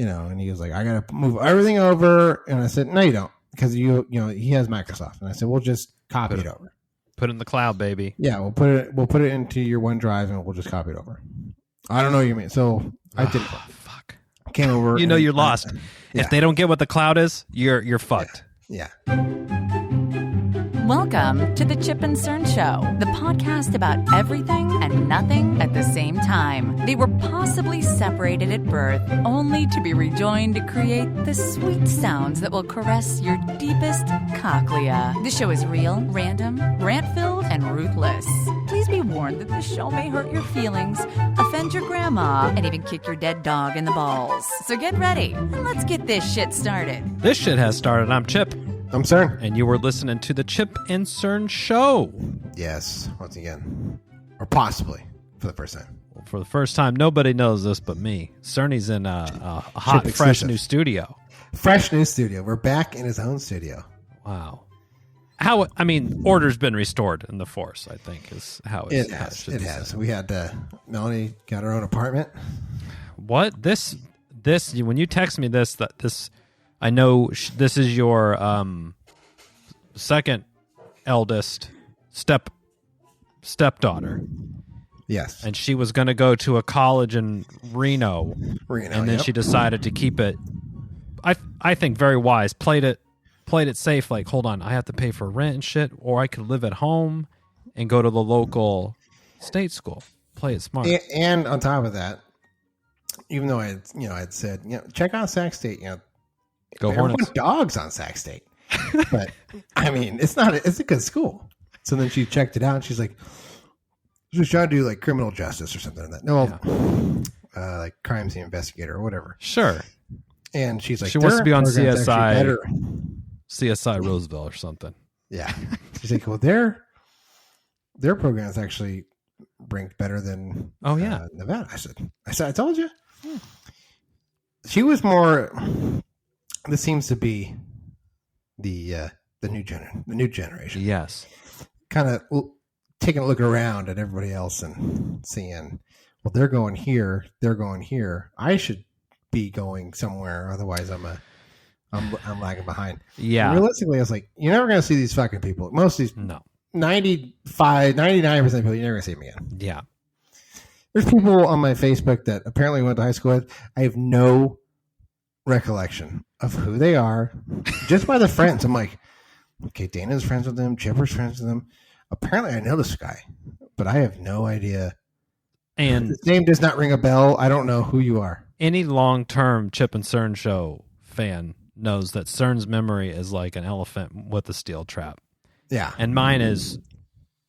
and he was like, I got to move everything over. And I said, no, you don't. Because he has Microsoft. And I said, we'll just copy it over. Put it in the cloud, baby. Yeah, we'll put it into your OneDrive and we'll just copy it over. I don't know what you mean. So I did. Fuck. Came over. You're lost. Yeah. If they don't get what the cloud is, you're fucked. Yeah. Welcome to the Chip and Cern Show, the podcast about everything and nothing at the same time. They were possibly separated at birth, only to be rejoined to create the sweet sounds that will caress your deepest cochlea. The show is real, random, rant-filled, and ruthless. Please be warned that the show may hurt your feelings, offend your grandma, and even kick your dead dog in the balls. So get ready, and let's get this shit started. This shit has started. I'm Chip. I'm Cern. And you were listening to the Chip and Cern Show. Yes, once again. Or possibly for the first time. Well, for the first time, nobody knows this but me. Cerny's in a hot, Chip fresh exclusive. new studio. Fresh new studio. We're back in his own studio. Wow. Order's been restored in the force, I think, is how It has. We had Melanie got her own apartment. What? This when you text me this, I know this is your second eldest stepdaughter. Yes. And she was going to go to a college in Reno. And then she decided to keep it, I think, very wise. Played it safe. Like, hold on, I have to pay for rent and shit, or I could live at home and go to the local state school. Play it smart. And on top of that, even though I'd said, check out Sac State, Go Hornets. Hornets. Dogs on Sac State. But it's a good school. So then she checked it out and she's like, she was trying to do like criminal justice or something like that. No, like crime scene investigator or whatever. Sure. And she's like, she wants to be on CSI Roseville or something. Yeah. She's like, well, their programs actually ranked better than Nevada. I said, I told you. She was more. This seems to be the new generation. Yes. Kind of taking a look around at everybody else and seeing, well, they're going here. I should be going somewhere. Otherwise, I'm lagging behind. Yeah. And realistically, I was like, you're never going to see these fucking people. Most of these, no, 99% of people, you're never going to see them again. Yeah. There's people on my Facebook that apparently went to high school with. I have no recollection of who they are just by the friends. I'm like, okay, Dana's friends with them, Chipper's friends with them. Apparently I know this guy, but I have no idea. And his name does not ring a bell. I don't know who you are. Any long-term Chip and Cern Show fan knows that Cern's memory is like an elephant with a steel trap. Yeah. And mine is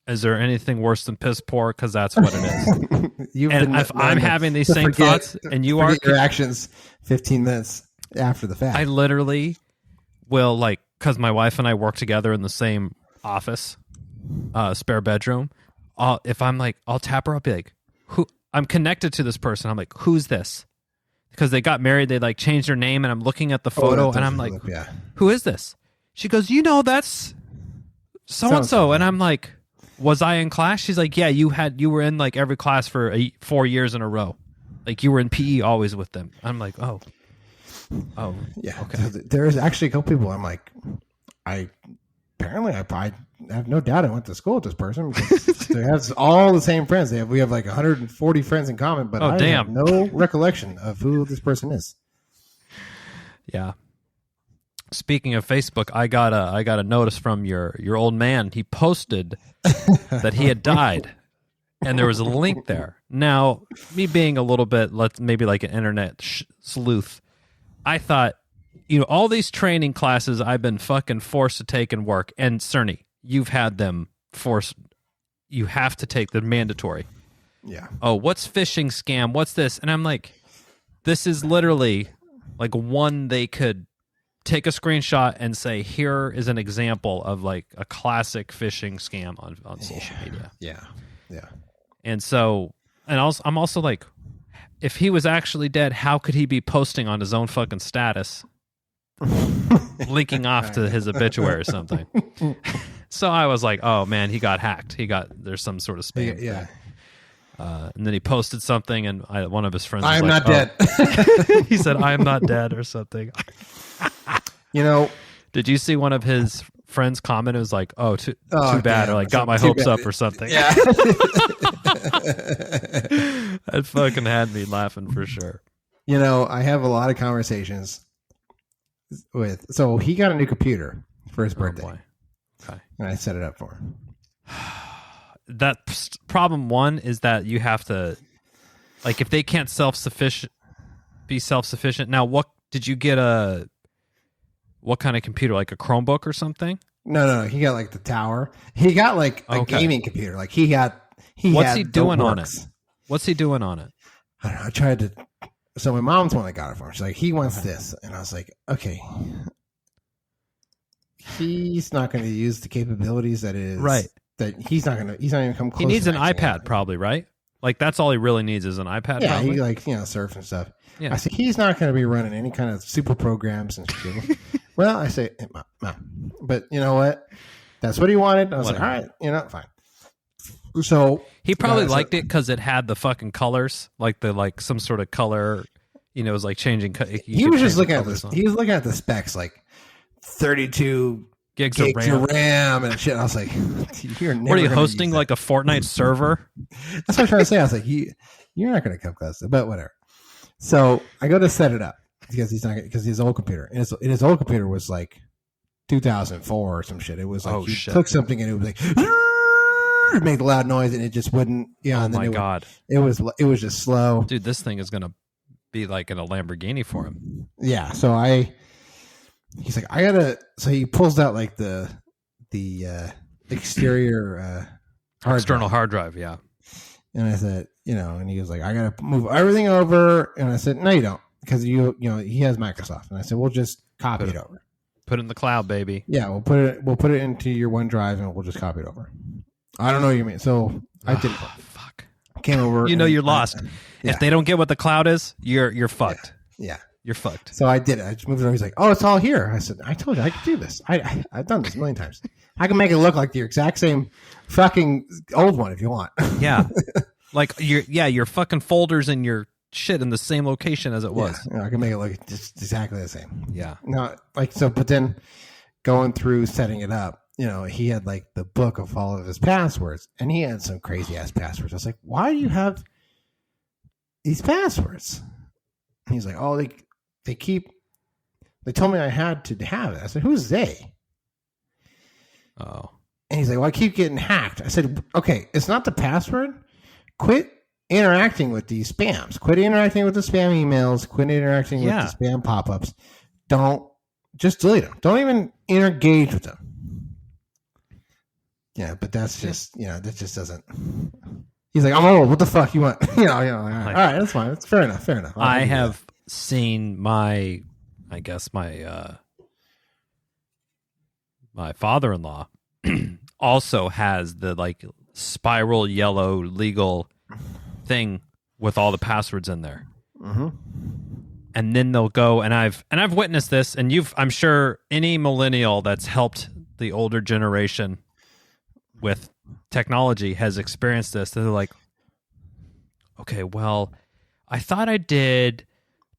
there anything worse than piss poor? Because that's what it is. And if I'm having these same thoughts and you are... your actions 15 minutes after the fact. I literally will, like, because my wife and I work together in the same office, spare bedroom. If I'm like, I'll tap her, I'll be like, who? I'm connected to this person. I'm like, who's this? Because they got married, they like changed their name, and I'm looking at the photo, and I'm like, who is this? She goes, that's so-and-so. And I'm like, was I in class? She's like, yeah, you were in like every class for 4 years in a row. Like you were in PE always with them. I'm like, oh, yeah. Okay. So there's actually a couple people. I'm like, I have no doubt I went to school with this person because they have all the same friends. We have like 140 friends in common, but I have no recollection of who this person is. Yeah. Speaking of Facebook, I got a notice from your old man. He posted that he had died, and there was a link there. Now, me being a little bit, maybe like an internet sleuth, I thought, all these training classes I've been fucking forced to take and work, and Cerny, you've had them forced. You have to take the mandatory. Yeah. Oh, what's phishing scam? What's this? And I'm like, this is literally like one they could take a screenshot and say, here is an example of like a classic phishing scam on social media. Yeah. Yeah. And so, I'm also like, if he was actually dead, how could he be posting on his own fucking status, linking off to his obituary or something? So I was like, oh man, he got hacked. There's some sort of spam. Yeah. And then he posted something, and one of his friends was I'm like, not dead. He said, I am not dead or something. Did you see one of his friends comment? It was like, too bad, damn, or like, got my hopes up or something. Yeah. That fucking had me laughing for sure. I have a lot of conversations so he got a new computer for his birthday. Boy. Okay. And I set it up for him. That problem one is that you have to, like, if they can't be self-sufficient. Now, what did you get what kind of computer? Like a Chromebook or something? No. He got like the tower. He got like a gaming computer. Like What's he doing on it? What's he doing on it? I don't know. I tried to. So my mom's the one that got it for him. She's like, he wants this, and I was like, okay. He's not going to use the capabilities that is right. That he's not even come close. He needs to an iPad, probably, right? Like that's all he really needs is an iPad. Yeah, probably. he surf and stuff. Yeah. I said he's not going to be running any kind of super programs and shit. Well, I say, Mom, but you know what? That's what he wanted. I was like, all right, fine. So he probably liked it because it had the fucking colors, like some sort of color. It was like changing. He was just looking at this. He was looking at the specs, like 32 gigs of RAM and shit. I was like, you're never. What are you hosting like a Fortnite server? That's what I'm trying to say. I was like, you're not going to come close, but whatever. So I go to set it up because his old computer, and his old computer was like 2004 or some shit. It was like click something and it was like make a loud noise and it just wouldn't. Yeah. And then God, it was just slow. Dude, this thing is gonna be like in a Lamborghini for him. Yeah. So he's like, I gotta. So he pulls out like the exterior external hard drive. Yeah. And I said, and he was like, I gotta move everything over. And I said, no, you don't, because he has Microsoft. And I said, we'll just copy it over. Put it in the cloud, baby. Yeah, we'll put it into your OneDrive and we'll just copy it over. I don't know what you mean. So I did. Fuck. Came over. You're lost. If they don't get what the cloud is, you're fucked. Yeah. You're fucked. So I did it. I just moved it over. He's like, oh, it's all here. I said, I told you I could do this. I've done this a million times. I can make it look like the exact same fucking old one if you want. Yeah. Like your fucking folders and your shit in the same location as it was. Yeah, I can make it look just exactly the same. Yeah. No, but then going through setting it up, he had like the book of all of his passwords, and he had some crazy ass passwords. I was like, why do you have these passwords? And he's like, oh, they told me I had to have it. I said, who's they? Oh. And he's like, well, I keep getting hacked. I said, okay, it's not the password. Quit interacting with these spams. Quit interacting with the spam emails. Quit interacting with the spam pop-ups. Just delete them. Don't even engage with them. Yeah, but that's just, that just doesn't. He's like, I'm old. What the fuck you want? All right, that's fine. It's fair enough. I have seen my father-in-law also has the like spiral yellow legal thing with all the passwords in there. Mm-hmm. And then they'll go, and I've witnessed this, and I'm sure any millennial that's helped the older generation with technology has experienced this. They're like, okay, well, I thought I did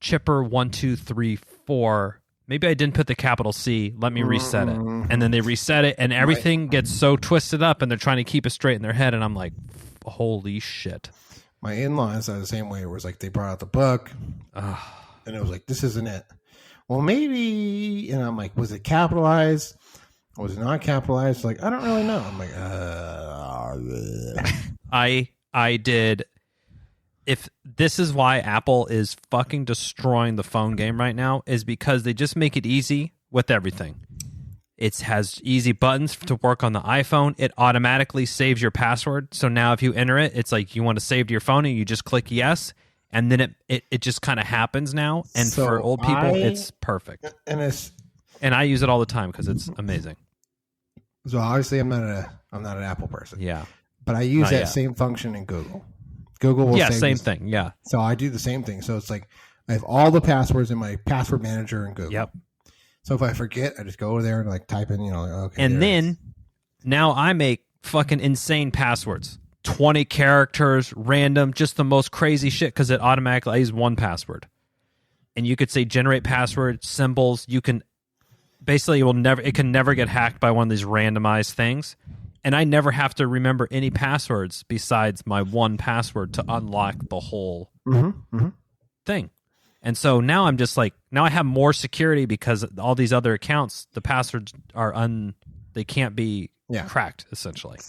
chipper 1, 2, 3, 4. Maybe I didn't put the capital C. Let me reset it. And then they reset it, and everything gets so twisted up, and they're trying to keep it straight in their head. And I'm like, holy shit. My in-laws are the same way. It was like they brought out the book, and it was like, this isn't it. Well, maybe, and I'm like, was it capitalized? Was it not capitalized? Like, I don't really know. I'm like, I did. If this is why Apple is fucking destroying the phone game right now, is because they just make it easy with everything. It has easy buttons to work on the iPhone. It automatically saves your password. So now if you enter it, it's like you want to save to your phone and you just click yes. And then it just kind of happens now. And so for old people, it's perfect. And I use it all the time because it's amazing. So obviously I'm not an Apple person. Yeah. But I use that same function in Google. Google will save same thing. Yeah. So I do the same thing. So it's like I have all the passwords in my password manager in Google. Yep. So if I forget, I just go over there and like type in, okay. And then now I make fucking insane passwords. 20 characters, random, just the most crazy shit because it automatically, I use 1Password. And you could say generate password, symbols. You can basically, it can never get hacked by one of these randomized things. And I never have to remember any passwords besides my 1Password to unlock the whole thing. And so now I'm just like, now I have more security because all these other accounts, the passwords are they can't be cracked, essentially.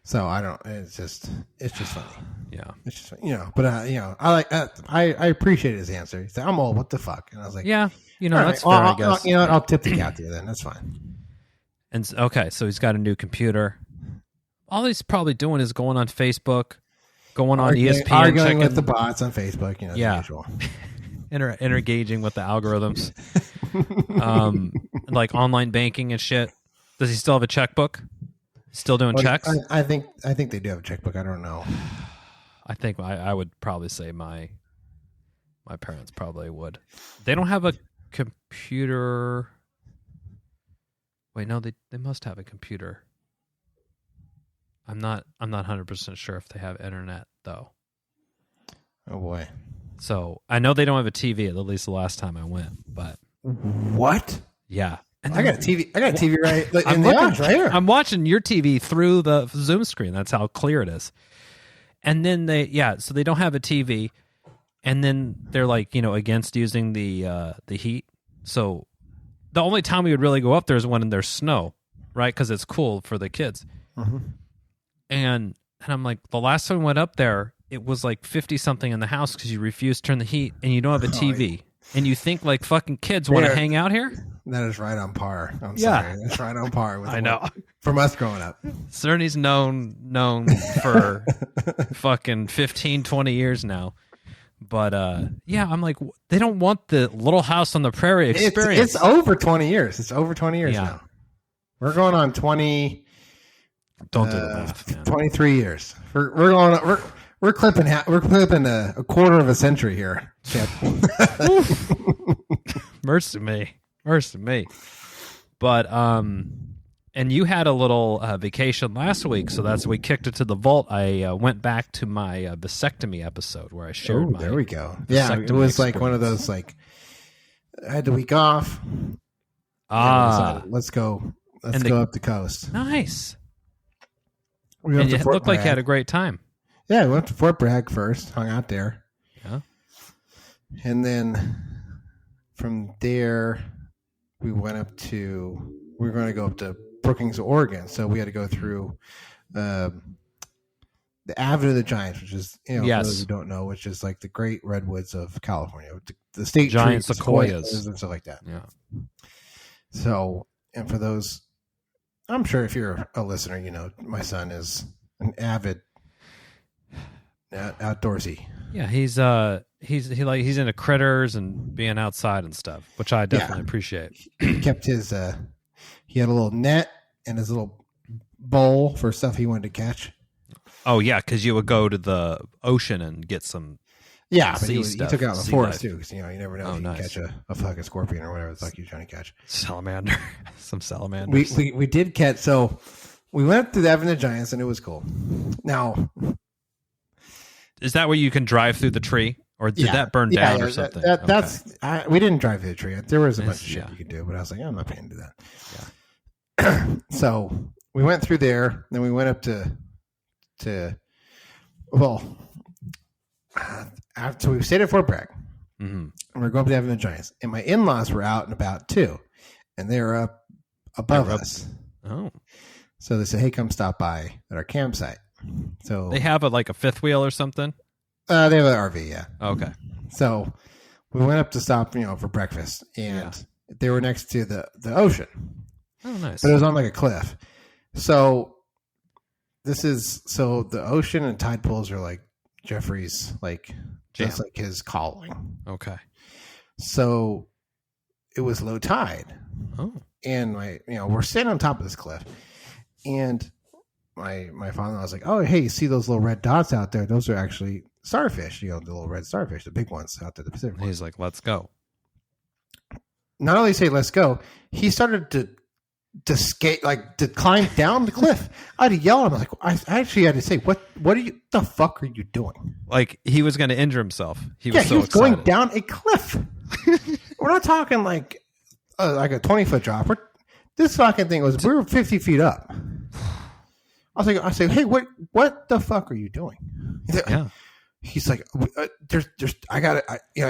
So I don't. It's just funny. Yeah, it's just but I appreciate his answer. He said, "I'm old. What the fuck?" And I was like, "Yeah, that's right, fair. I guess I'll tip the cat there. Then that's fine." And okay, so he's got a new computer. All he's probably doing is going on Facebook, going on ESPN, arguing with the bots on Facebook. The usual. Interengaging with the algorithms, like online banking and shit. Does he still have a checkbook? Still doing checks? I think they do have a checkbook. I don't know. I think I would probably say my parents probably would. They don't have a computer. Wait, no, they must have a computer. I'm not 100% sure if they have internet though. Oh boy. So I know they don't have a TV, at least the last time I went. But what? Yeah. And I got a TV. I got a TV right in the office right here. I'm watching your TV through the Zoom screen. That's how clear it is. And then so they don't have a TV, and then they're like, against using the heat. So the only time we would really go up there is when there's snow, right? Because it's cool for the kids. Mm-hmm. And I'm like, the last time we went up there, it was like 50 something in the house because you refused to turn the heat, and you don't have a TV. And you think like fucking kids want to hang out here? That is right on par. I'm sorry. That's right on par with I know. From us growing up. Cerny's known for fucking 15, 20 years now. But I'm like, they don't want the Little House on the Prairie experience. It's over 20 years. It's over 20 years now. We're going on 20. Don't do the math, man. 23 years. We're clipping a quarter of a century here, Chip. Mercy me. But and you had a little vacation last week, so we kicked it to the vault. I went back to my vasectomy episode where I shared my. There we go. Yeah, it was like one of those like I had the week off. Let's go up the coast. Nice. And it looked like you had a great time. Yeah, we went to Fort Bragg first, hung out there. Yeah. And then from there, we were going to go up to Brookings, Oregon. So we had to go through the Avenue of the Giants, which is, for those who don't know, which is like the great redwoods of California. The state giant trees, sequoias and stuff like that. Yeah. So, and for those, I'm sure if you're a listener, my son is an avid outdoorsy. Yeah, he's into critters and being outside and stuff, which I definitely appreciate. He kept his he had a little net and his little bowl for stuff he wanted to catch. Oh yeah, because you would go to the ocean and get some. Yeah, but he took it out in the forest too, because you never know if you can nice. catch a fucking scorpion or whatever the fuck you're trying to catch. Salamander, some salamanders. We did catch. So we went through the Avenue of the Giants and it was cool. Now. Is that where you can drive through the tree, or did that burn down or something? We didn't drive through the tree. There was a bunch of shit you could do, but I was like, I'm not paying into that. Yeah. So we went through there, then we went up so we stayed at Fort Bragg, and we're going up to the Avenue of the Giants, and my in-laws were out and about too, and they were up above us. Oh, so they said, "Hey, come stop by at our campsite." So they have a fifth wheel or something. They have an RV, yeah. Okay. So we went up to stop, for breakfast, and they were next to the ocean. Oh, nice. But it was on like a cliff. So the ocean and tide pools are like Jeffrey's, like just like his calling. Okay. So it was low tide. Oh. And we're standing on top of this cliff, and my father was like, "Oh, hey, you see those little red dots out there? Those are actually starfish, the little red starfish, the big ones out there, the Pacific ones." He's like, "Let's go." Not only say "let's go," he started to to skate, like to climb down the cliff. I had to yell at him. I actually had to say, what the fuck are you doing? Like he was going to injure himself. He was he was going down a cliff. We're not talking like a 20-foot drop. This fucking thing we were 50 feet up. I said, hey, what the fuck are you doing? He's like, I got it.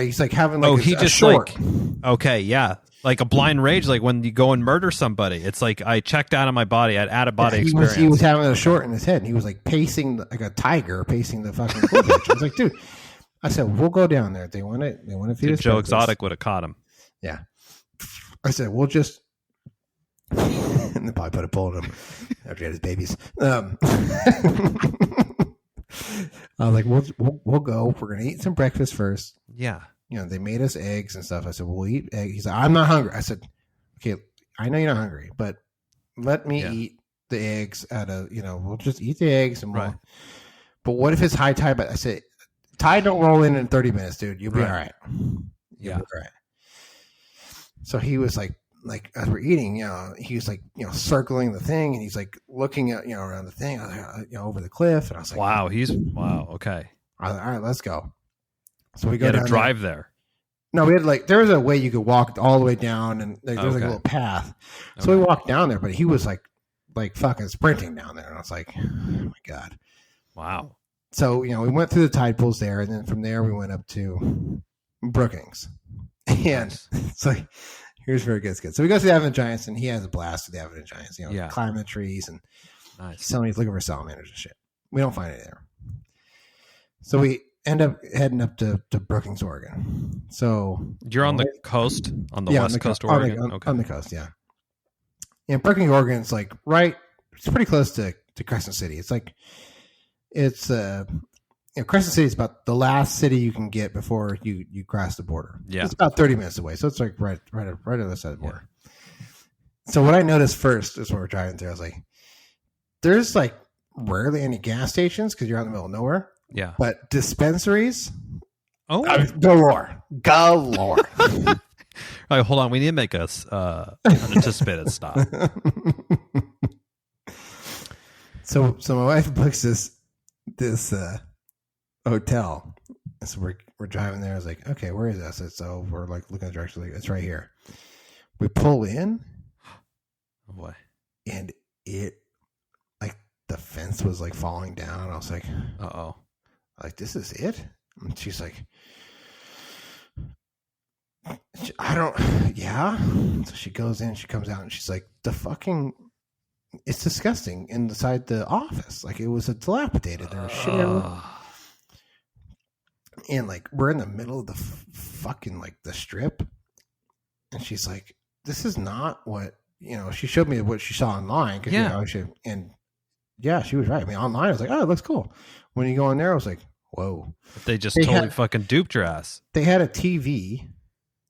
He's like having like he just short. Like, okay, yeah. Like a blind rage, like when you go and murder somebody. It's like I checked out of my body. I had out-of-body experience. He was having a short in his head, and he was like pacing like a tiger pacing the fucking cliff edge. I was like, dude. I said, we'll go down there. They want to feed us. Joe Exotic would have caught him. Yeah. I said, we'll just. And they probably put a bullet in him after he had his babies. I was like, we'll go. We're gonna eat some breakfast first. Yeah. They made us eggs and stuff. I said, we'll eat eggs. He's like, I'm not hungry. I said, okay, I know you're not hungry, but let me eat the eggs we'll just eat the eggs and we'll. But what if it's high tide? But I said, tide don't roll in 30 minutes, dude. You'll be all right. You'll be all right. So he was like as we're eating, he was like, circling the thing, and he's like looking at, around the thing, over the cliff, and I was like, wow, okay. All right, let's go. So we go to drive there. No, we had there was a way you could walk all the way down, and there was like a little path. So we walked down there, but he was like fucking sprinting down there, and I was like, oh my God, wow. So we went through the tide pools there, and then from there we went up to Brookings, and it's like. Here's where it gets good. So we go to the Avenue Giants, and he has a blast with the Avenue Giants. Climbing the trees, and he's looking for salamanders and shit. We don't find it there. So we end up heading up to Brookings, Oregon. So you're on the coast, on the west coast of Oregon? On the coast, yeah. And Brookings, Oregon is like it's pretty close to Crescent City. It's like, Crescent City is about the last city you can get before you cross the border. Yeah. It's about 30 minutes away. So it's like right on the other side of the border. Yeah. So what I noticed first is when we're driving through, I was like, there's like rarely any gas stations because you're out in the middle of nowhere. Yeah. But dispensaries, galore. Galore. All right, hold on. We need to make an anticipated stop. So my wife books this hotel. So we're driving there. I was like, okay, where is that? So we're like looking at the direction, like, it's right here. We pull in. Oh boy. And it like the fence was like falling down. I was like, uh-oh. Like, this is it? And she's like, yeah. So she goes in, she comes out, and she's like, it's disgusting inside the office. Like, it was dilapidated. There was shit everywhere. And like, we're in the middle of the fucking like the strip, and she's like, "This is not what She showed me what she saw online. And yeah, she was right. I mean, online, I was like, "Oh, it looks cool." When you go in there, I was like, "Whoa!" They totally fucking duped your ass. They had a TV,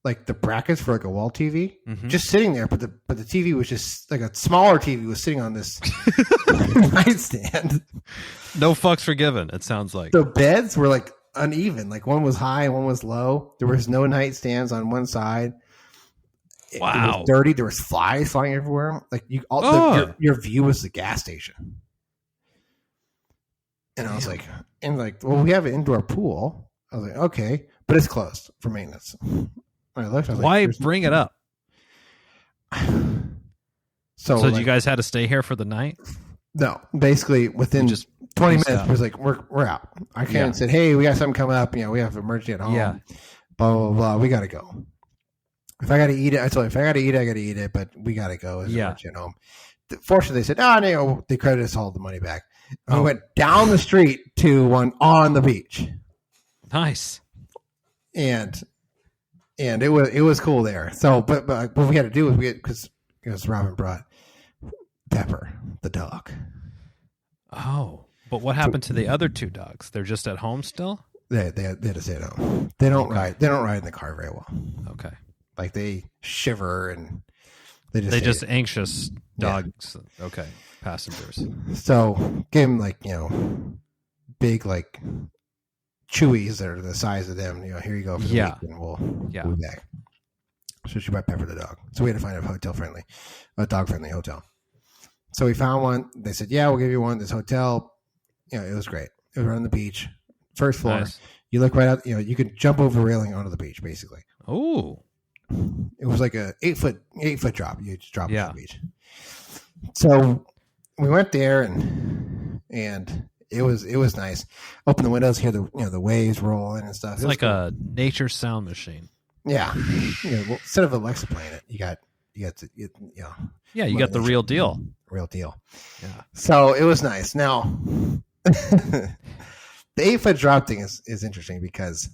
like the brackets for like a wall TV, just sitting there, but the TV was just like a smaller TV was sitting on this nightstand. No fucks forgiven. It sounds like the beds were like uneven. Like one was high, one was low. There was no nightstands on one side. Wow. It was dirty. There was flies flying everywhere. Like your view was the gas station. And I was like, well, we have an indoor pool. I was like, okay, but it's closed for maintenance. I looked. I was why like, bring it up? So like, you guys had to stay here for the night? No, basically within just 20 minutes, it was like, we're out. I came and said, hey, we got something coming up. We have an emergency at home. Yeah. Blah, blah, blah. We got to go. If I got to eat it, I told you, if I got to eat it, I got to eat it, but we got to go. It's an emergency at home. Fortunately, they said, no, they credited us all the money back. We went down the street to one on the beach. Nice. And it was cool there. So, but what we had to do was because Robin brought Pepper, the dog. Oh, but what happened to the other two dogs? They're just at home still? They had to stay at home. They don't ride. They don't ride in the car very well. Okay. Like they shiver and they just anxious dogs. Yeah. Okay. Passengers. So give them big chewies that are the size of them. Here you go. For the week and we'll be back. So she brought Pepper the dog. So we had to find a dog-friendly hotel. So we found one. They said, yeah, we'll give you one. This hotel, it was great. It was right on the beach. First floor. Nice. You look right out, you could jump over the railing onto the beach, basically. Oh. It was like a 8-foot drop. You just drop on the beach. So we went there and it was nice. Open the windows, hear the waves rolling and stuff. It's like a nature sound machine. Yeah. Well, instead of Alexa playing it, you got the real deal. Real deal. Yeah. So it was nice. Now, the 8-foot drop thing is interesting because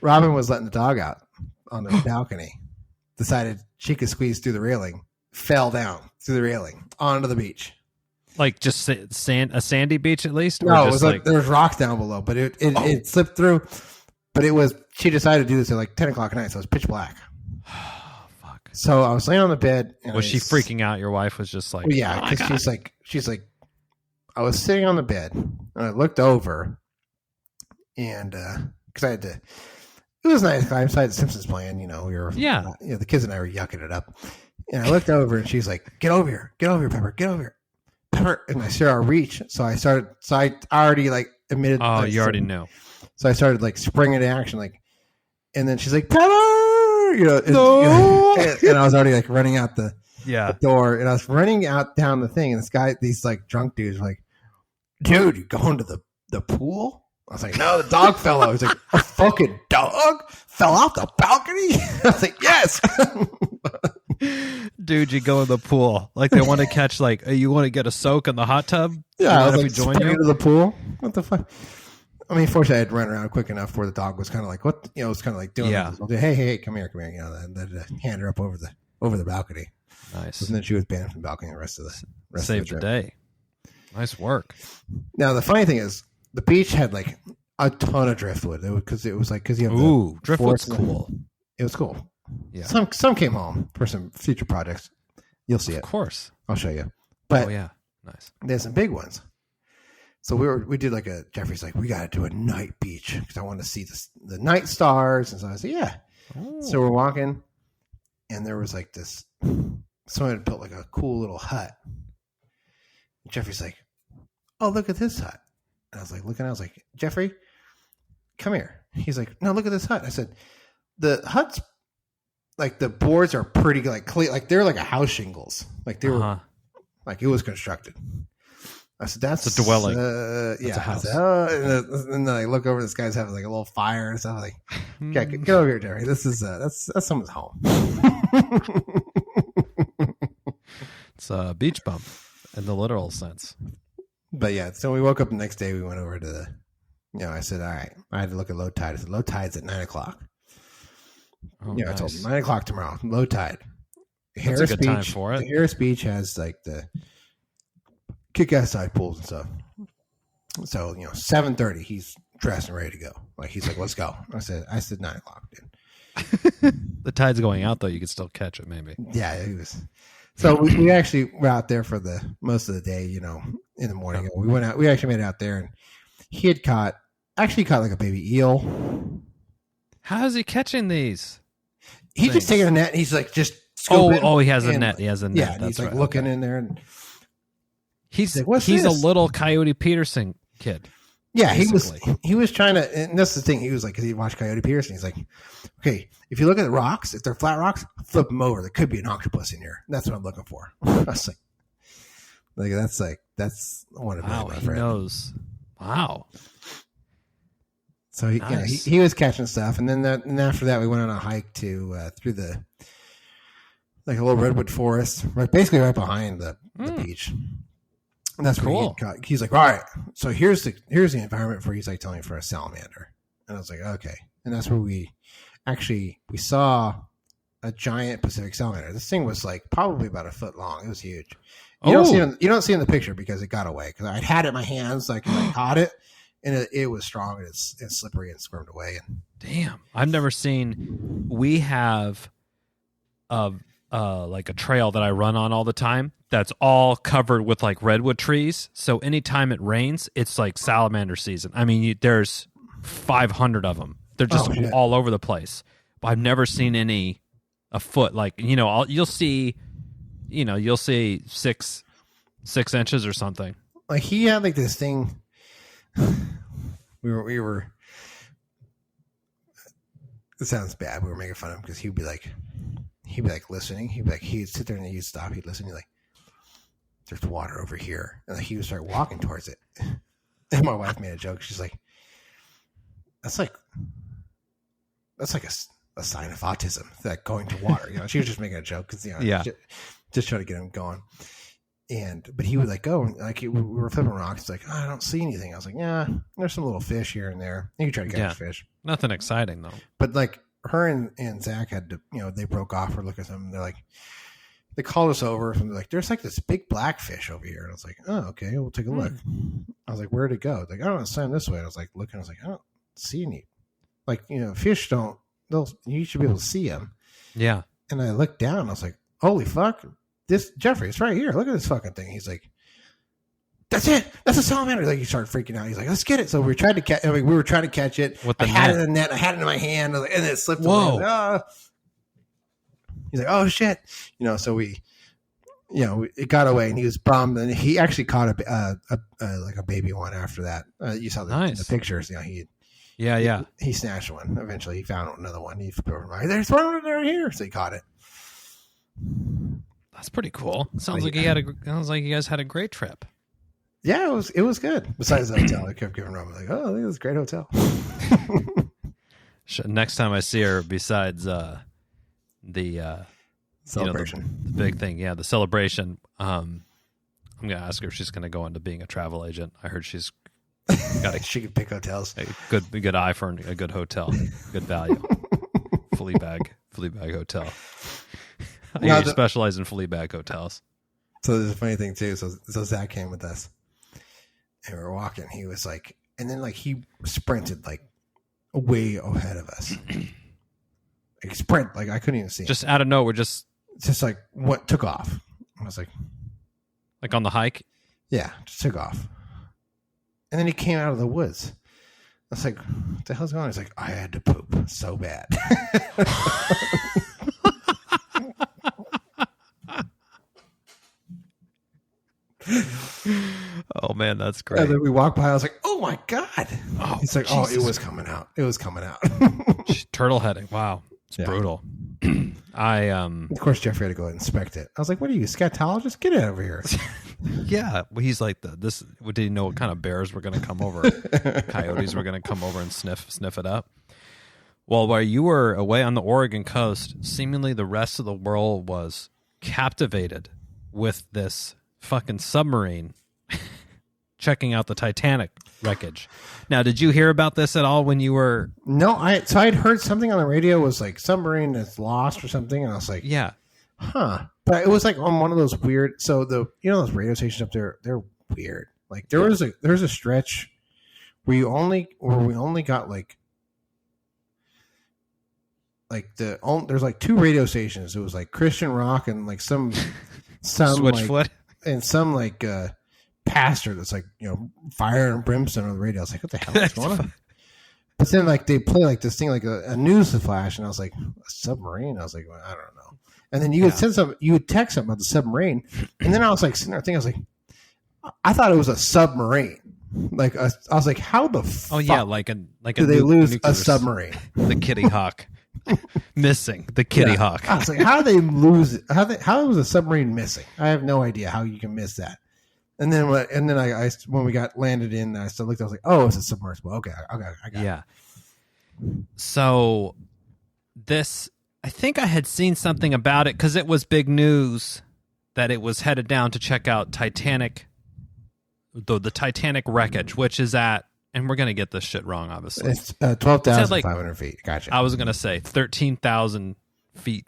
Robin was letting the dog out on the balcony, decided she could squeeze through the railing, fell down through the railing onto the beach. Like just a sandy beach at least? No, it was like there was rocks down below, but it slipped through. But she decided to do this at like 10 o'clock at night, so it was pitch black. Fuck. So I was laying on the bed. And was she freaking out? Your wife was just like, well, yeah, because she's like, I was sitting on the bed and I looked over and, because I had to, it was nice. I decided Simpsons playing, we were, the kids and I were yucking it up. And I looked over and she's like, get over here, Pepper, get over here. Pepper. And I saw her reach. So I already like admitted. Oh, you already knew. So I started like springing into action, and then she's like, Pepper, no! And I was already like running out the door, and I was running out down the thing, and these like drunk dudes were like, dude, you going to the pool? I was like, no, the dog fell out. He's like, a fucking dog fell off the balcony? I was like, yes. Dude, you go in the pool. Like they want to catch, you want to get a soak in the hot tub? Yeah, I was like, join you to the pool? What the fuck? I mean, fortunately, I had run around quick enough where the dog was kind of like, what? It was kind of like doing, hey, come here. And then hand her up over the balcony. Nice. And then she was banned from the balcony the rest of the Saved the day. Nice work. Now, the funny thing is, the beach had like a ton of driftwood because you have driftwood's cool. It was cool. Yeah. Some came home for some future projects. You'll see it. Of course. I'll show you. But nice. There's some big ones. So we did like Jeffrey's like, we got to do a night beach because I want to see the night stars. And so I said, yeah. Oh. So we're walking and there was like someone had built like a cool little hut. And Jeffrey's like, oh, look at this hut. And I was like, I was like, Jeffrey, come here. He's like, no, look at this hut. I said, the hut's like the boards are pretty like clean. Like they're like a house shingles. Like they were like it was constructed. I said, that's a dwelling. That's a house. And then I look over, this guy's having like a little fire and stuff. Like, okay, get over here, Jerry. This is that's someone's home. It's a beach bum in the literal sense. But yeah, so we woke up the next day. We went over to I said, all right. I had to look at low tide. I said, low tide's at 9:00. Oh, nice. I told him 9:00 tomorrow. Low tide. That's a good time for it. Harris Beach has like the kick-ass side pools and stuff. So 7:30, he's dressed and ready to go. Like he's like, let's go. I said 9:00, dude. The tide's going out though. You could still catch it, maybe. Yeah, he was. So we actually were out there for the most of the day. In the morning, we went out. We actually made it out there, and he had caught like a baby eel. How is he catching these? He's just taking a net. And he's like just. Oh, he has a net. He has a net. Yeah, he's like looking in there, and he's a little Coyote Peterson kid. Yeah, basically. He was trying to, and that's the thing. He was like, because he watched Coyote Peterson. He's like, okay, if you look at the rocks, if they're flat rocks, flip them over. There could be an octopus in here. That's what I'm looking for. I was like, that's one of my friends. He knows. Wow. So he was catching stuff, and then after that, we went on a hike through the like a little redwood forest, basically right behind the beach. And that's cool. He's like, all right, so here's the environment for, he's like telling me, for a salamander. And I was like, okay. And that's where we saw a giant Pacific salamander. This thing was like probably about a foot long. It was huge. You don't see it in the picture because it got away. Because I'd had it in my hands, like I caught it, and it was strong and it's slippery and squirmed away. And damn, I've never seen. We have like a trail that I run on all the time that's all covered with like redwood trees. So anytime it rains, it's like salamander season. I mean, there's 500 of them They're just all over the place. But I've never seen any afoot. Like, you'll see 6 inches or something. Like he had like this thing. we were. It sounds bad. We were making fun of him because he'd be like listening. He'd sit there and he'd stop. He'd listen. He'd like, there's water over here, and like he would start walking towards it. And my wife made a joke. She's like, that's like a sign of autism, that going to water. She was just making a joke because just trying to get him going. But he would like go, like we were flipping rocks. He's like, oh, I don't see anything. I was like, yeah, there's some little fish here and there. You can try to catch fish. Nothing exciting though. But like her and Zach had to, they broke off for look at them. They're like, they called us over and they're like, there's like this big black fish over here. And I was like, oh, okay, we'll take a look. I was like, where'd it go? Like, I don't know, swim this way. I was like, looking, I was like, I don't see any. Like, fish you should be able to see them. Yeah. And I looked down, I was like, holy fuck, Jeffrey, it's right here. Look at this fucking thing. He's like, that's it. That's a salamander. Like, he started freaking out. He's like, let's get it. So we tried to catch. we were trying to catch it. I had it in the net. I had it in my hand, and it slipped. Whoa! Away. He's like, oh shit. So we, it got away, and he was bummed. And he actually caught like a baby one after that. You saw the pictures. He snatched one. Eventually, he found another one. He threw it. There's one right here. So he caught it. That's pretty cool. Sounds like you guys had a great trip. Yeah, it was good. Besides the hotel, I kept giving Roman like, oh, look at this great hotel. Next time I see her, besides the celebration, the big thing, the celebration. I'm gonna ask her if she's gonna go into being a travel agent. I heard she's got she can pick hotels. A good eye for a good hotel, good value. Fleabag hotel. You specialize in Fleabag hotels. So there's a funny thing too. So Zach came with us, and we were walking. He was like, and then like he sprinted like way ahead of us. Like sprint, like I couldn't even see him. Just out of nowhere, just like what took off. I was like on the hike. Yeah, just took off, and then he came out of the woods. I was like, what the hell's going on? He's like, I had to poop so bad. Oh man, that's great. And then we walked by. I was like, "Oh my god!" He's like, Jesus. "Oh, it was coming out. It was coming out." Turtle heading. Wow, it's brutal. Of course, Jeffrey had to go inspect it. I was like, "What are you, a scatologist? Get it over here." Yeah, well, he's like this. Did he know what kind of bears were going to come over? Coyotes were going to come over and sniff it up. Well, while you were away on the Oregon coast, seemingly the rest of the world was captivated with this fucking submarine checking out the Titanic wreckage. Now, did you hear about this at all when you were? No, I'd heard something on the radio was like submarine that's lost or something, and I was like, yeah, huh. But it was like on one of those weird. So those radio stations up there, they're weird. Like there's a stretch where we only got there's like 2 radio stations. It was like Christian rock and like some Switchfoot and some like pastor that's like, fire and brimstone on the radio. I was like, what the hell is going on? But then like they play like this thing like a news flash, and I was like, a submarine? I was like, well, I don't know. And then you would text something about the submarine, and then I was like sitting there thinking, I was like, I thought it was a submarine. Like I was like, how the fuck? Oh yeah, like a they lose a submarine? The Kitty Hawk missing. The Kitty Hawk. I was like, how did they lose it? How was a submarine missing? I have no idea how you can miss that. And then I when we got landed in, I still looked. I was like, oh, it's a submersible. Okay, I got it. Yeah. So this, I think I had seen something about it because it was big news that it was headed down to check out Titanic, the Titanic wreckage, which is at, and we're going to get this shit wrong, obviously. It's 12,500 feet. Gotcha. I was going to say 13,000 feet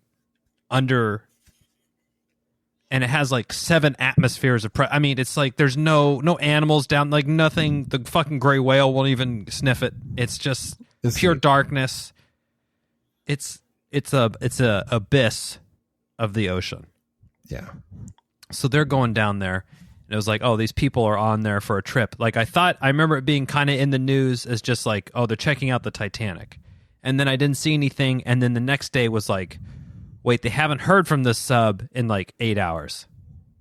under, and it has like 7 atmospheres of pressure. I mean, it's like there's no animals down, like nothing. The fucking gray whale won't even sniff it. It's just pure darkness. It's a abyss of the ocean. Yeah. So they're going down there, and it was like, oh, these people are on there for a trip. Like I remember it being kind of in the news as just like, oh, they're checking out the Titanic. And then I didn't see anything. And then the next day was like, wait, they haven't heard from this sub in like 8 hours.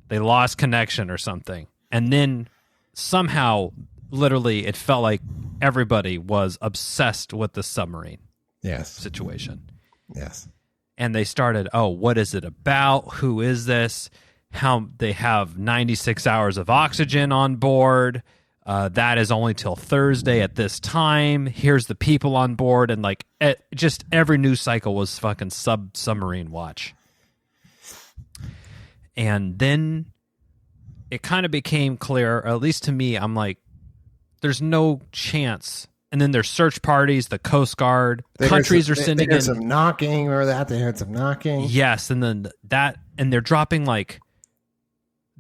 They lost connection or something. And then somehow, literally, it felt like everybody was obsessed with the submarine situation. Yes. And they started, what is it about? Who is this? How they have 96 hours of oxygen on board. That is only till Thursday at this time. Here's the people on board. And like just every news cycle was fucking submarine watch. And then it kind of became clear, or at least to me, I'm like, there's no chance. And then there's search parties, the Coast Guard, countries are sending in some knocking. Remember that? They heard some knocking. Yes, and then and they're dropping like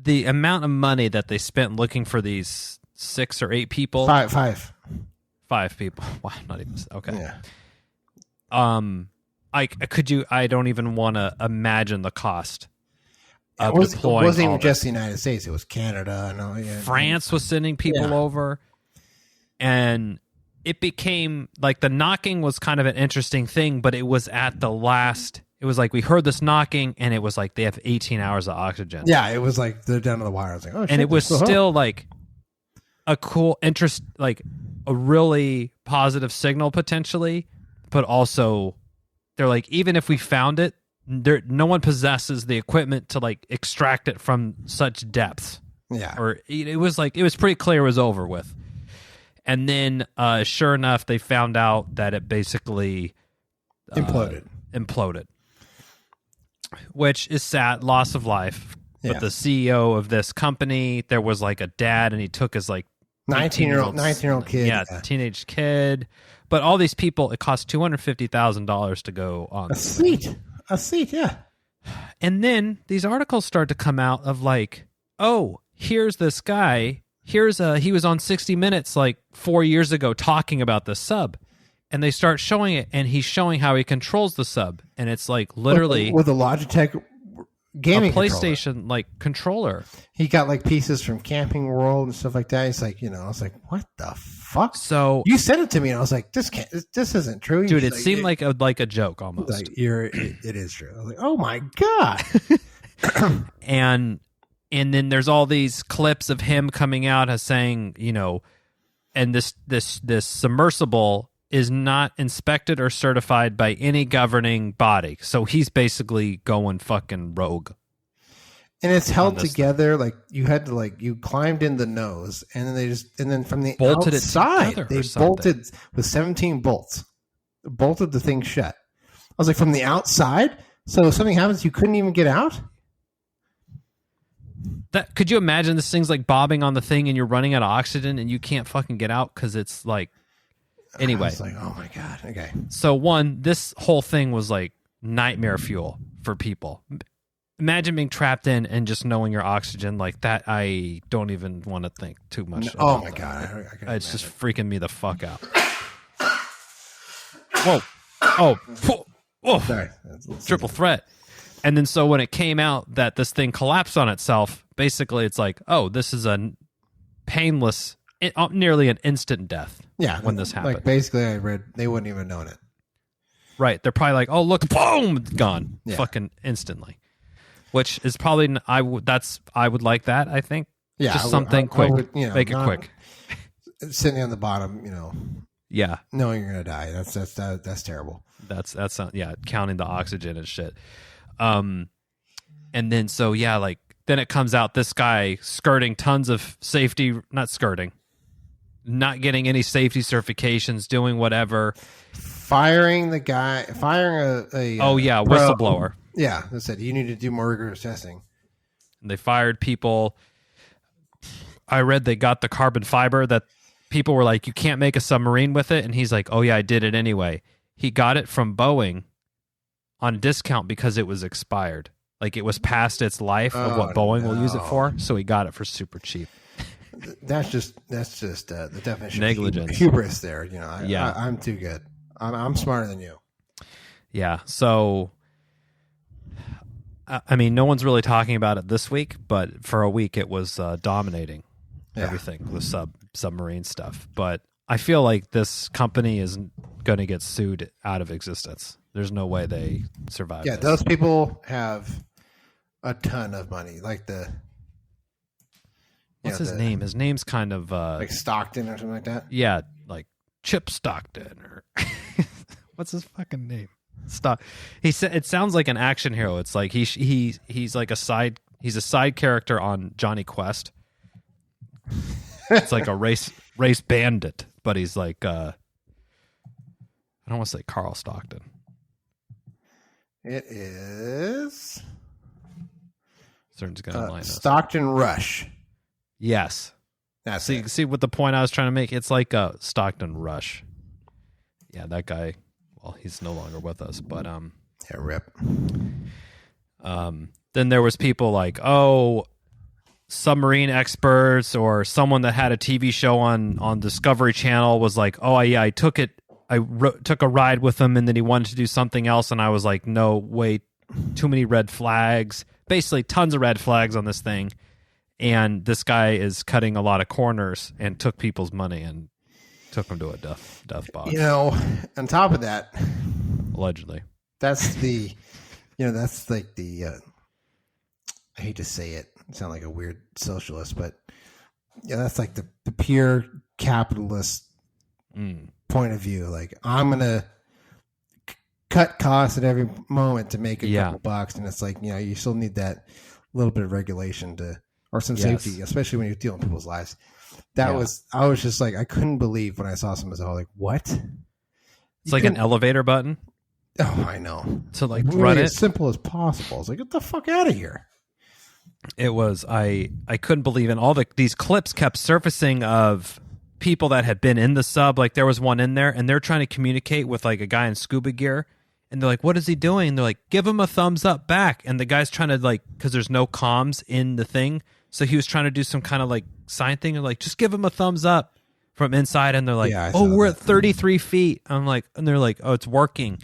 the amount of money that they spent looking for these 6 or 8 people. Five people. Wow, not even okay. Yeah. I don't even want to imagine the cost. It wasn't even just the United States. It was Canada. France was sending people over, and it became like the knocking was kind of an interesting thing, but it was at the last. It was like we heard this knocking, and it was like they have 18 hours of oxygen. Yeah, it was like they're down to the wire. I was like, oh, shit, and it was still like a cool interest, like a really positive signal potentially, but also they're like, even if we found it, no one possesses the equipment to like extract it from such depths. Yeah, or it was pretty clear it was over with. And then, sure enough, they found out that it basically imploded, which is sad, loss of life. Yeah. But the CEO of this company, there was like a dad, and he took his like 19-year-old kid, teenage kid. But all these people, it cost $250,000 to go on a seat, yeah. And then these articles start to come out of like, oh, here's this guy. He was on 60 Minutes like 4 years ago talking about the sub, and they start showing it, and he's showing how he controls the sub, and it's like literally with a Logitech gaming PlayStation like controller. He got like pieces from Camping World and stuff like that. He's like, I was like, what the fuck? So you sent it to me, and I was like, this isn't true, dude. It seemed like a joke almost. Like it is true. I was like, oh my god. And then there's all these clips of him coming out as saying, and this submersible is not inspected or certified by any governing body. So he's basically going fucking rogue. And it's held together like you had to you climbed in the nose, and then from the bolted outside they bolted with 17 bolts. Bolted the thing shut. I was like, from the outside? So if something happens, you couldn't even get out? Could you imagine this thing's like bobbing on the thing, and you're running out of oxygen, and you can't fucking get out because it's like. Anyway, I was like, oh my god. Okay. So this whole thing was like nightmare fuel for people. Imagine being trapped in and just knowing your oxygen like that. I don't even want to think too much. Oh my god, it's just freaking me the fuck out. Whoa! Oh! Sorry. Triple threat. And then so when it came out that this thing collapsed on itself, basically it's like, oh, this is a painless, nearly an instant death. Yeah, when this happened. Like basically, I read they wouldn't even known it. Right? They're probably like, oh look, boom, gone, fucking instantly. Which is probably I would like that. I think. Yeah, just something quick. Make it quick. Sitting on the bottom, Yeah, knowing you're gonna die. That's terrible. That's counting the oxygen and shit. And then then it comes out this guy skirting tons of safety, not getting any safety certifications, doing whatever, firing a whistleblower. Yeah, they said you need to do more rigorous testing. And they fired people. I read they got the carbon fiber that people were like, you can't make a submarine with it, and he's like, oh yeah, I did it anyway. He got it from Boeing on a discount because it was expired. Like it was past its life of what Boeing will use it for, so he got it for super cheap. That's just the definition negligence, of hubris. There, I'm too good. I'm smarter than you. Yeah. So, I mean, no one's really talking about it this week, but for a week it was dominating everything, the submarine stuff. But I feel like this company is going to get sued out of existence. There's no way they survive. Yeah, those people have a ton of money. Like what's his name? His name's kind of like Stockton or something like that. Yeah, like Chip Stockton or what's his fucking name? He said it sounds like an action hero. It's like he's like a side character on Johnny Quest. It's like a race bandit, but he's like I don't want to say Carl Stockton. It is Cern's gonna line us. Stockton Rush. Yes. That's see what the point I was trying to make? It's like a Stockton Rush. Yeah, that guy. Well, he's no longer with us, but yeah, rip. Then there was people like, submarine experts or someone that had a TV show on Discovery Channel was like, oh yeah, I took a ride with him, and then he wanted to do something else, and I was like, no, wait, too many red flags. Basically, tons of red flags on this thing, and this guy is cutting a lot of corners and took people's money and took them to a death box. On top of that, allegedly, that's like the I hate to say it, sound like a weird socialist, but yeah, that's like the pure capitalist point of view. Like, I'm gonna cut costs at every moment to make a couple bucks, and it's like, you still need that little bit of regulation or some safety, especially when you're dealing with people's lives. I was just like, I couldn't believe when I saw some. I was like, what? It's like an elevator button. Oh, I know. To like really run as simple as possible. It's like, get the fuck out of here. It was I couldn't believe it. All these clips kept surfacing of people that had been in the sub. Like, there was one in there, and they're trying to communicate with like a guy in scuba gear, and they're like, what is he doing? And they're like, give him a thumbs up back. And the guy's trying to, like, because there's no comms in the thing, so he was trying to do some kind of like sign thing, and like, just give him a thumbs up from inside. And they're like, we're at 33 feet. I'm like, and they're like, oh, it's working.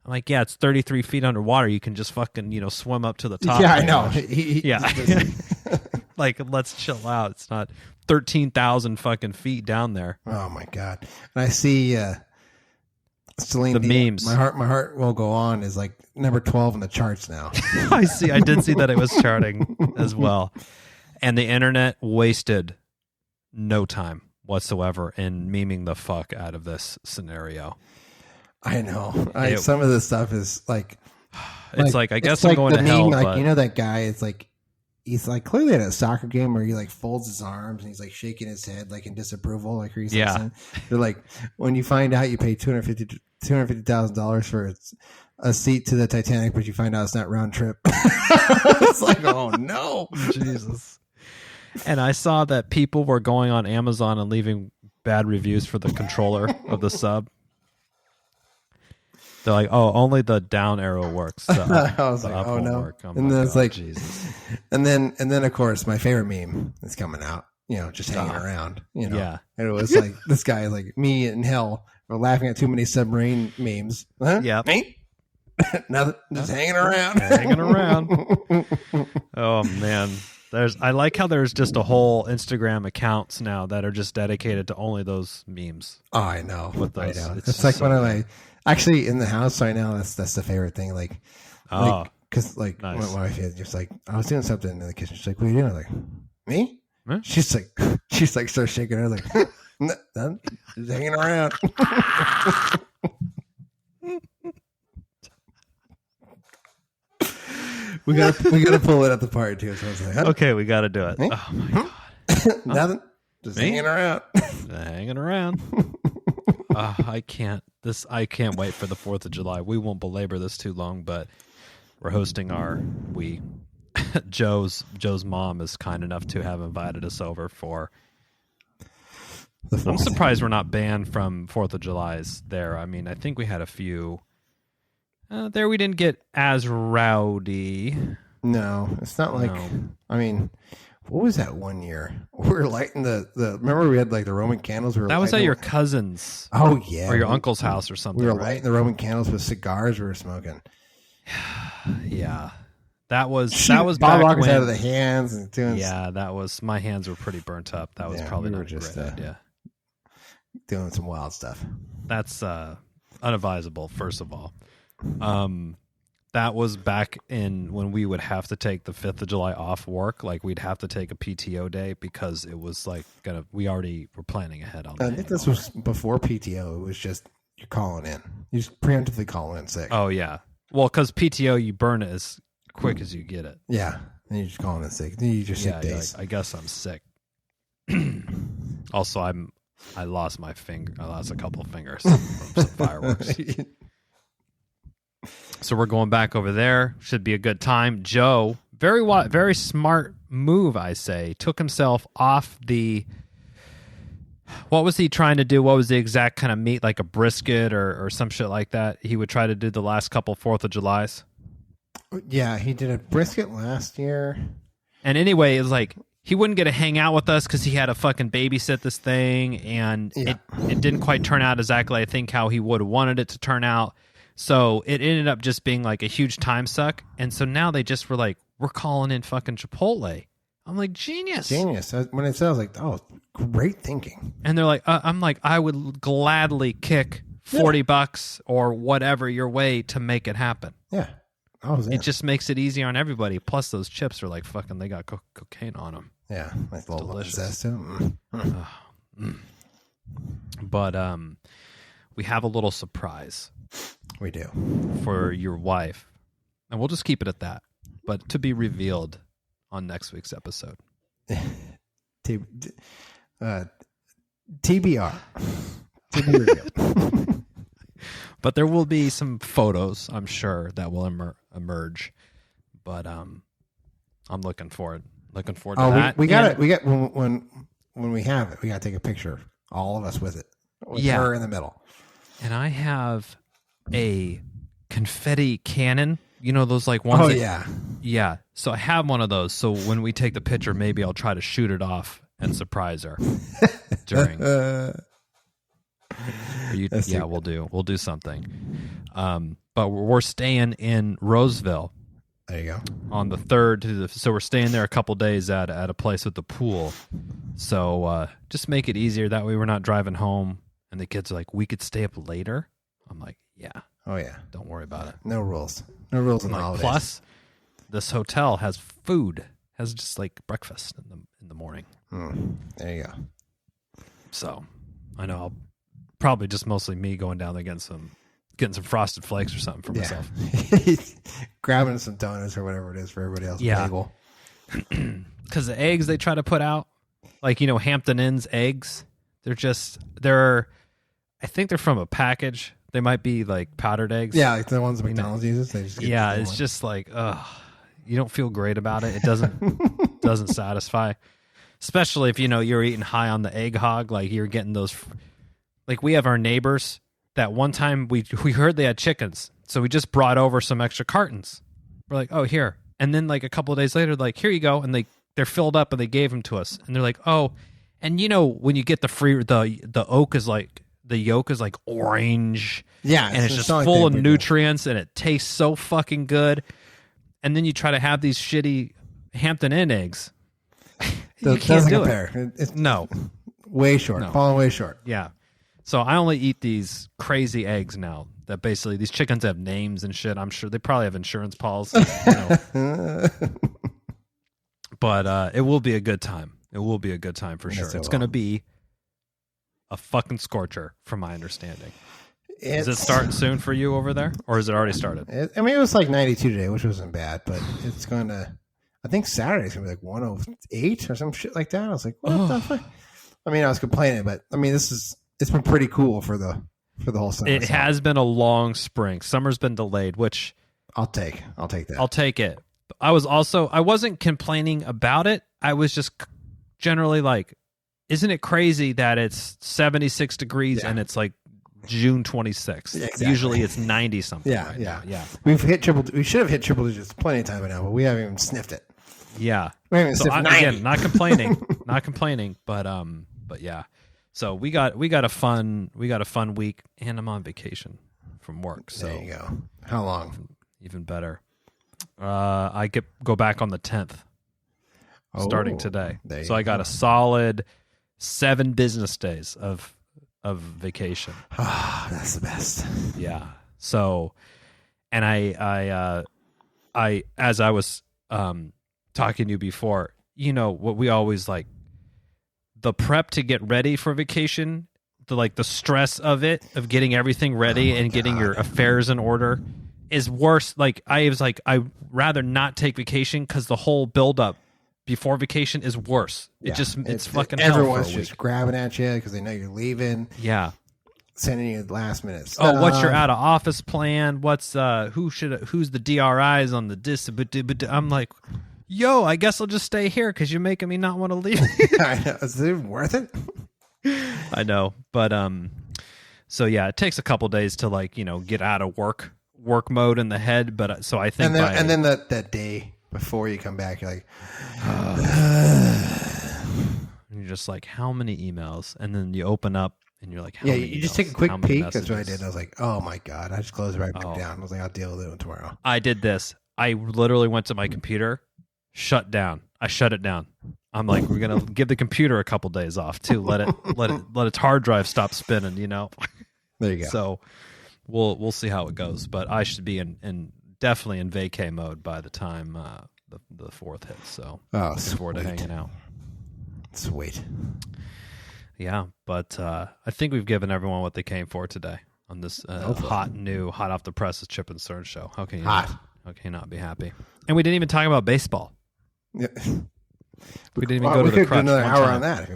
I'm like, yeah, it's 33 feet underwater. You can just fucking, swim up to the top. Yeah, I know. Like, let's chill out. It's not 13,000 fucking feet down there. Oh my God. And I see Celine, the memes. My heart will go on is like number 12 in the charts now. I did see that it was charting as well. And the internet wasted no time whatsoever in memeing the fuck out of this scenario. I know. Some of this stuff is like, it's like I guess I'm going to hell. Like, that guy is like, he's like clearly at a soccer game where he like folds his arms and he's like shaking his head like in disapproval, like Reese. Yeah. They're like, when you find out you pay $250,000 for a seat to the Titanic, but you find out it's not round trip. It's like, oh no, Jesus. And I saw that people were going on Amazon and leaving bad reviews for the controller of the sub. They're like, oh, only the down arrow works. I was like, oh no. And then it's like, Jesus. And then of course my favorite meme is coming out, just hanging around, Yeah. And it was like, this guy, like me in hell, we're laughing at too many submarine memes. Huh? Yeah. Me? Nothing. Just hanging around. Hanging around. Oh man. I like how there's just a whole Instagram accounts now that are just dedicated to only those memes. Oh, I know. I know. It's like one of my, actually in the house right now, that's the favorite thing. Like, because like nice. my wife is just like, I was doing something in the kitchen. She's like, what are you doing? I was like, me? Huh? She's like, starts shaking her. I was like, nothing. Just hanging around. We gotta pull it at the party too. So I was like, huh? Okay, we gotta do it. Me? Oh my God. Nothing. Just Me? hanging around. Hanging around. I can't wait for the 4th of July. We won't belabor this too long, but we're hosting Joe's mom is kind enough to have invited us over for. I'm surprised we're not banned from 4th of July's there. I mean, I think we had a few. There we didn't get as rowdy. No, it's not like. No. I mean, what was that one year? We were lighting the. Remember we had like the Roman candles. That was at your cousin's. Oh yeah, or your uncle's house or something. We were right? lighting the Roman candles with cigars. We were smoking. Yeah, that was Bob back Rockets when, out of the hands and doing. Yeah, that was my hands were pretty burnt up. That was probably not a great idea. doing some wild stuff. That's unadvisable, first of all. That was back in when we would have to take the 5th of July off work. Like, we'd have to take a PTO day because it was like we already were planning ahead on that. I think this was before PTO. It was just you're calling in. You just preemptively call in sick. Oh, yeah. Well, because PTO, you burn it as quick as you get it. Yeah. And you're just calling in sick. Then you just sick days. Like, I guess I'm sick. Also, I lost my finger. I lost a couple fingers from some fireworks. So we're going back over there. Should be a good time. Joe, very smart move, I say. Took himself off the... What was he trying to do? What was the exact kind of meat, like a brisket or some shit like that? He would try to do the last couple 4th of Julys. Yeah, he did a brisket last year. And anyway, it was like he wouldn't get to hang out with us because he had to fucking babysit this thing, and it didn't quite turn out exactly, I think, how he would have wanted it to turn out. So it ended up just being like a huge time suck. And so now they just were like, we're calling in fucking Chipotle. I'm like, genius. Genius. When it said, I was like, oh, great thinking. And they're like, I'm like, I would gladly kick $40 or whatever your way to make it happen. Yeah. It just makes it easier on everybody. Plus, those chips are like fucking, they got cocaine on them. Yeah. Nice little delicious. Zest to them. But we have a little surprise. We do. For your wife. And we'll just keep it at that. But to be revealed on next week's episode. TBR. To be revealed. But there will be some photos, I'm sure, that will emerge. But I'm looking forward to that. We got when we have it, we got to take a picture, all of us with it, with her in the middle. And I have a confetti cannon. You know those like ones? Oh, yeah. So I have one of those. So when we take the picture, maybe I'll try to shoot it off and surprise her during. We'll do something. But we're staying in Roseville. There you go. On the 3rd so we're staying there a couple days at a place with the pool. So just make it easier. That way we're not driving home and the kids are like, we could stay up later. I'm like, yeah. Oh yeah. Don't worry about it. No rules. No rules in the holidays. Plus, this hotel has food. Has just like breakfast in the morning. There you go. So I know I'll probably just mostly me going down there getting some Frosted Flakes or something for myself. Grabbing some donuts or whatever it is for everybody else. Yeah. Because the eggs they try to put out, like, Hampton Inn's eggs, I think they're from a package. They might be like powdered eggs. Yeah, like the ones that McDonald's uses. They just it's just like, you don't feel great about it. It doesn't satisfy. Especially if, you're eating high on the egg hog, like you're getting those. Like we have our neighbors that one time we heard they had chickens. So we just brought over some extra cartons. We're like, oh, here. And then like a couple of days later, like, here you go. And they're filled up and they gave them to us. And they're like, oh, and when you get the yolk is like orange. Yeah. And it's just full of nutrients and it tastes so fucking good. And then you try to have these shitty Hampton Inn eggs. You can't do compare. It. No. Way short. No. Falling way short. Yeah. So I only eat these crazy eggs now that basically these chickens have names and shit. I'm sure they probably have insurance policies. But it will be a good time. It will be a good time for sure. It's going to be a fucking scorcher from my understanding. Is it starting soon for you over there? Or has it already started? It was like 92 today, which wasn't bad, but it's going to, I think Saturday's going to be like 108 or some shit like that. I was like, what the fuck? I mean, I was complaining, but I mean, it's been pretty cool for the whole summer. It has been a long spring. Summer's been delayed, which I'll take that. I'll take it. I wasn't complaining about it. I was just generally like, isn't it crazy that it's 76 degrees and it's like June 26th? Yeah, exactly. Usually it's 90 something. Yeah. We should have hit triple digits plenty of time by now, but we haven't even sniffed it. Yeah. We haven't sniffed 90. Again, not complaining, but yeah. So we got a fun week, and I'm on vacation from work. So there you go. How long? Even better. I go back on the 10th, starting today. So I got a solid 7 business days of of vacation. Oh, that's the best. Yeah. So, and I as I was talking to you before, you know, what we always like, the prep to get ready for vacation, the stress of it, of getting everything ready and getting your affairs in order is worse. Like I was like, I'd rather not take vacation because the whole buildup before vacation is worse. It's fucking hell everyone's for a week. just grabbing at you because they know you're leaving. Yeah. Sending you last minute stuff. Oh, what's your out of office plan? What's who's the DRIs on the dis? I'm like, yo, I guess I'll just stay here because you're making me not want to leave. I know. Is it worth it? I know, but so yeah, it takes a couple days to like, you know, get out of work mode in the head. But so I think, and then that day before you come back, you're like, you're just like, how many emails? And then you open up and you're like, how many you just emails? take a quick How many peek. messages? That's what I did. I was like, oh my God, I just closed it right back down. I was like, I'll deal with it tomorrow. I did this. I literally went to my computer, shut down. I shut it down. I'm like, we're gonna give the computer a couple days off too. Let its hard drive stop spinning. You know. There you go. So we'll see how it goes. But I should be in definitely in vacay mode by the time the 4th hits. So looking forward to hanging out. Sweet. Yeah, but I think we've given everyone what they came for today on this hot off the presses Chip and Cern show. How can you not be happy? And we didn't even talk about baseball. Yeah. We didn't even go to the crutch. Do another hour on that.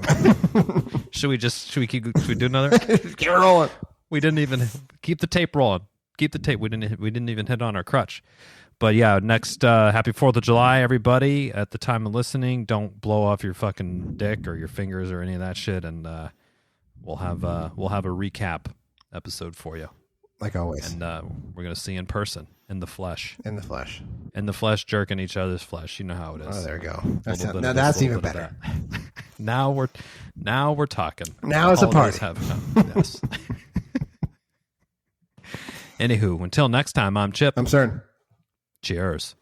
Should we do another? Keep it rolling. We didn't even keep the tape rolling. Keep the tape. We didn't even hit on our crutch. But yeah, next happy 4th of July, everybody. At the time of listening, don't blow off your fucking dick or your fingers or any of that shit, and we'll have a recap episode for you, like always. And we're gonna see in person, in the flesh, jerking each other's flesh. You know how it is. Oh, there we go. That's even better. Now we're talking. Now it's a party. Yes. Anywho, until next time, I'm Chip. I'm Cern. Cheers.